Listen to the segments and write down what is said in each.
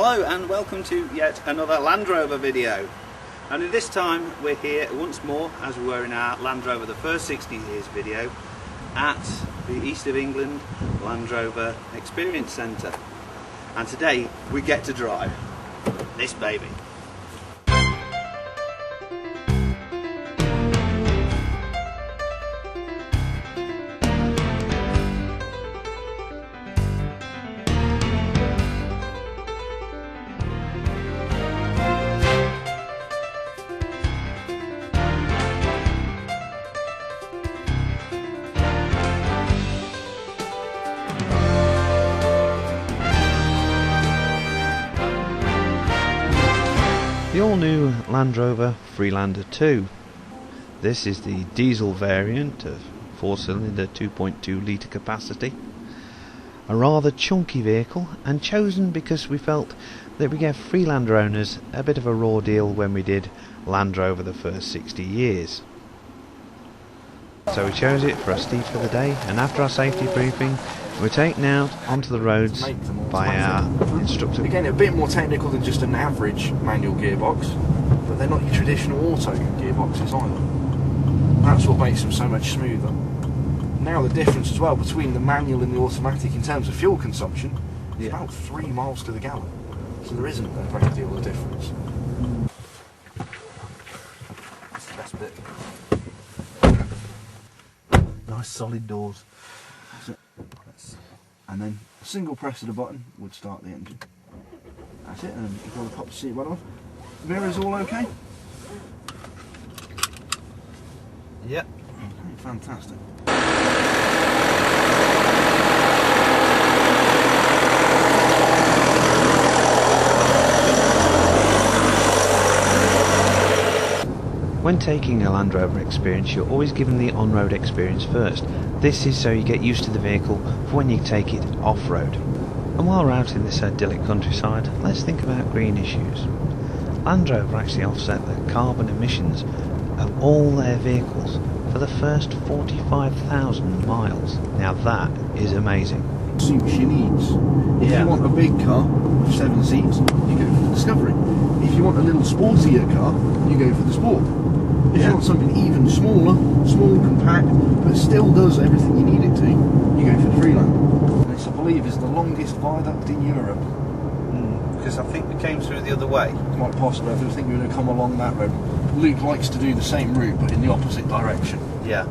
Hello and welcome to yet another Land Rover video, and this time we're here once more, as we were in our Land Rover the first 60 years video, at the East of England Land Rover Experience Centre, and today we get to drive this baby. The all-new Land Rover Freelander 2. This is the diesel variant of 4-cylinder 2.2 litre capacity. A rather chunky vehicle, and chosen because we felt that we gave Freelander owners a bit of a raw deal when we did Land Rover the first 60 years. So we chose it for our steed for the day, and after our safety briefing we're taken out onto the roads by our instructor. Again, a bit more technical than just an average manual gearbox, but they're not your traditional auto gearboxes either. That's what makes them so much smoother. Now the difference as well between the manual and the automatic in terms of fuel consumption is about 3 miles to the gallon. So there isn't a great deal of difference. That's the best bit. Nice solid doors. And then a single press of the button would start the engine. That's it, and then if you want to pop the seat belt on. Mirrors all okay? Yep. Okay, fantastic. When taking a Land Rover experience, you're always given the on-road experience first. This is so you get used to the vehicle for when you take it off-road. And while we're out in this idyllic countryside, let's think about green issues. Land Rover actually offset the carbon emissions of all their vehicles for the first 45,000 miles. Now that is amazing. Suits your needs. If you want a big car with 7 seats, you go for the Discovery. If you want a little sportier car, you go for the Sport. If you want something even smaller, small, compact, but still does everything you need it to, you go for the Freelander. This, I believe, is the longest viaduct in Europe. Because I think we came through the other way. Quite possibly. I think we were going to come along that road. Luke likes to do the same route, but in the opposite direction. Yeah.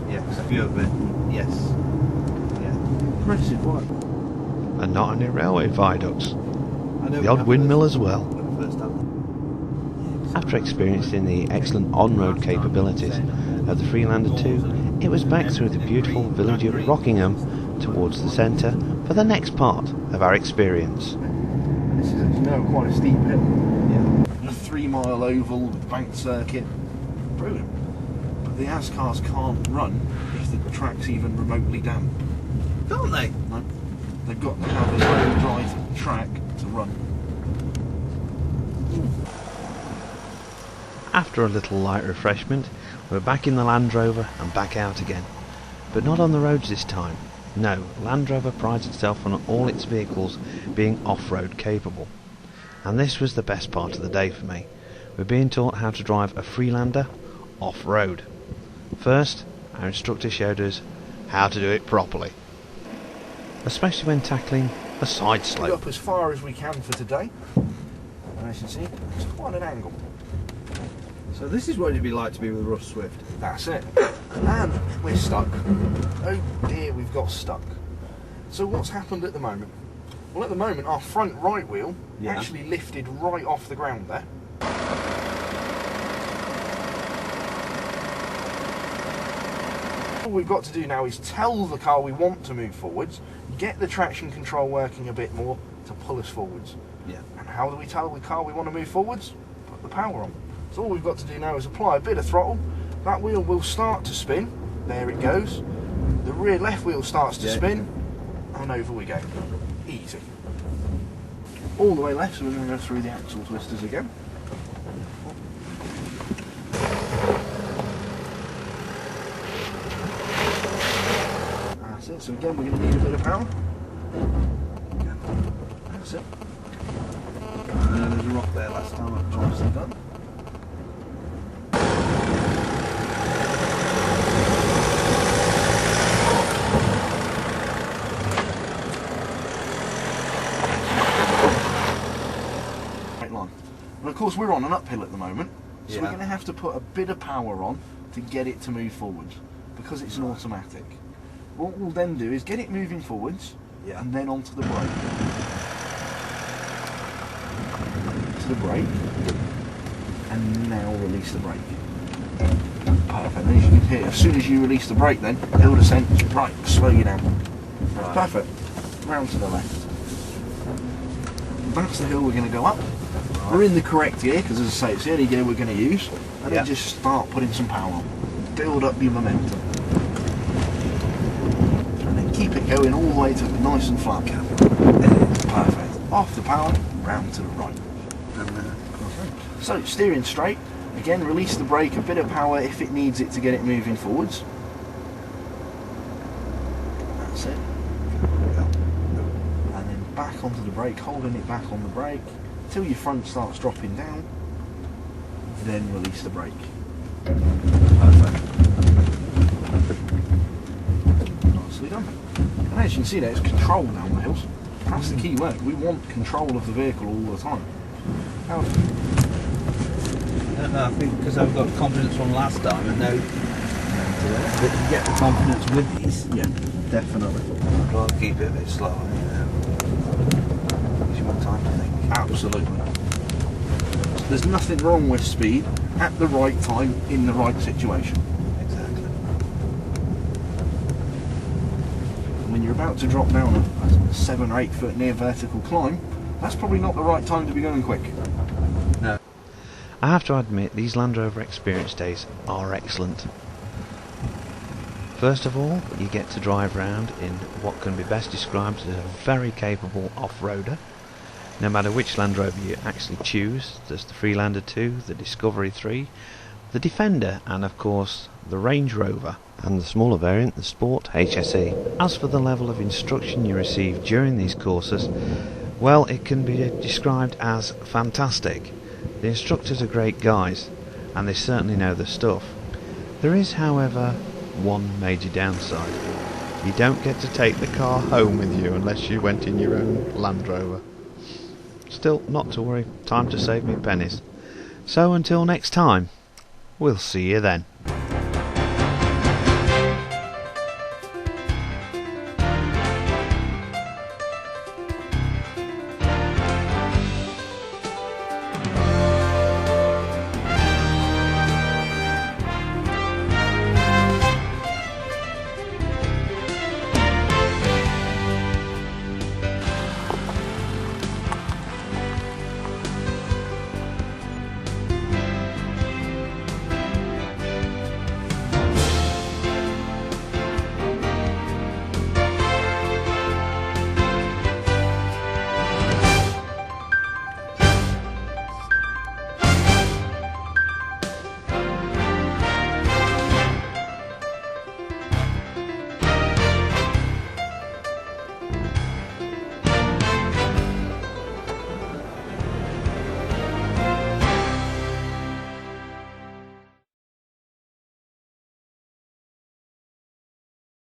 Because a few of it, yes. Yeah. Impressive work. And not only railway viaducts, the odd windmill as well. After experiencing the excellent on-road capabilities of the Freelander 2, it was back through the beautiful village of Rockingham towards the centre for the next part of our experience. This is, as you know, quite a steep hill. Yeah. A 3-mile oval with banked circuit. Brilliant. But the AS cars can't run if the track's even remotely damp. Can't they? No. They've got to have a low drive track to run. After a little light refreshment, we're back in the Land Rover and back out again. But not on the roads this time. No, Land Rover prides itself on all its vehicles being off-road capable. And this was the best part of the day for me. We're being taught how to drive a Freelander off-road. First, our instructor showed us how to do it properly, especially when tackling a side slope. Up as far as we can for today. And as you can see, it's quite an angle. So this is what it'd be like to be with Russ Swift. That's it. And we're stuck. Oh dear, we've got stuck. So what's happened at the moment? Well, at the moment our front right wheel actually lifted right off the ground there. All we've got to do now is tell the car we want to move forwards, get the traction control working a bit more to pull us forwards. Yeah. And how do we tell the car we want to move forwards? Put the power on. So all we've got to do now is apply a bit of throttle. That wheel will start to spin. There it goes. The rear left wheel starts to spin, and over we go. Easy. All the way left, so we're going to go through the axle twisters again. That's it. So again, we're going to need a bit of power. That's it. There's a rock there last time. I've tried Nicely done. Right line. And of course we're on an uphill at the moment, so Yeah. we're going to have to put a bit of power on to get it to move forwards, because it's an automatic. What we'll then do is get it moving forwards, Yeah. and then onto the brake. To the brake, and now release the brake. Perfect. And as you can hear, as soon as you release the brake, then hill descent, right, slow you down. Right. Perfect. Round to the left. That's the hill we're going to go up. Right. We're in the correct gear, because as I say, it's the only gear we're going to use. And Yeah. then just start putting some power on. Build up your momentum. And then keep it going all the way to the nice and flat cap. Perfect. Off the power, round to the right. So steering straight. Again, release the brake, a bit of power if it needs it to get it moving forwards. That's it. And then back onto the brake, holding it back on the brake till your front starts dropping down. Then release the brake. Perfect. Nicely done. And as you can see there, it's control down the hills. That's the key word. We want control of the vehicle all the time. How I don't know, I think because I've got confidence from last time, and now that you get the confidence with these, yeah, definitely. I'd rather keep it a bit slower. Gives you more time to think. Absolutely. There's nothing wrong with speed at the right time in the right situation. Exactly. When you're about to drop down a 7 or 8 foot near vertical climb, that's probably not the right time to be going quick. No. I have to admit, these Land Rover Experience Days are excellent. First of all, you get to drive around in what can be best described as a very capable off-roader. No matter which Land Rover you actually choose, there's the Freelander 2, the Discovery 3, the Defender, and of course the Range Rover, and the smaller variant, the Sport HSE. As for the level of instruction you receive during these courses, well, it can be described as fantastic. The instructors are great guys, and they certainly know their stuff. There is, however, one major downside. You don't get to take the car home with you unless you went in your own Land Rover. Still, not to worry, time to save me pennies. So until next time, we'll see you then.